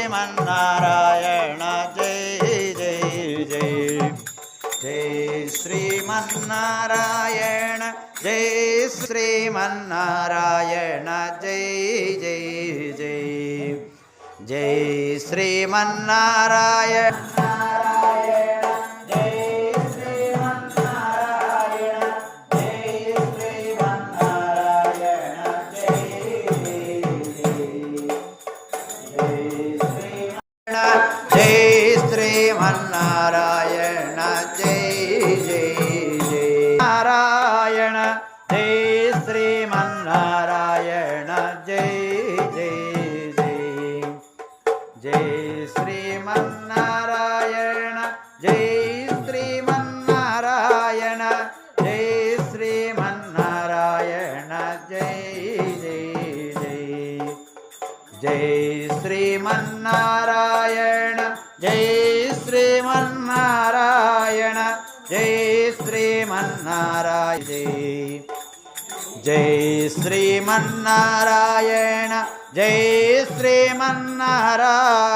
श्रीमन्नारायण जय जय जय जय श्रीमन्नारायण जय श्रीमन्नारायण जय जय जय जय श्रीमन्नारायण नारायण जय जय जय नारायण जय श्रीमन्नारायण जय जय जय जय श्रीमन्नारायण जय श्रीमन्नारायण जय श्रीमन्नारायण जय जय जय जय श्रीमन्नारायण जय श्रीमन्नारायण जय श्रीमन्नारायण जय श्रीमन्नारायण जय श्रीमन्नारायण।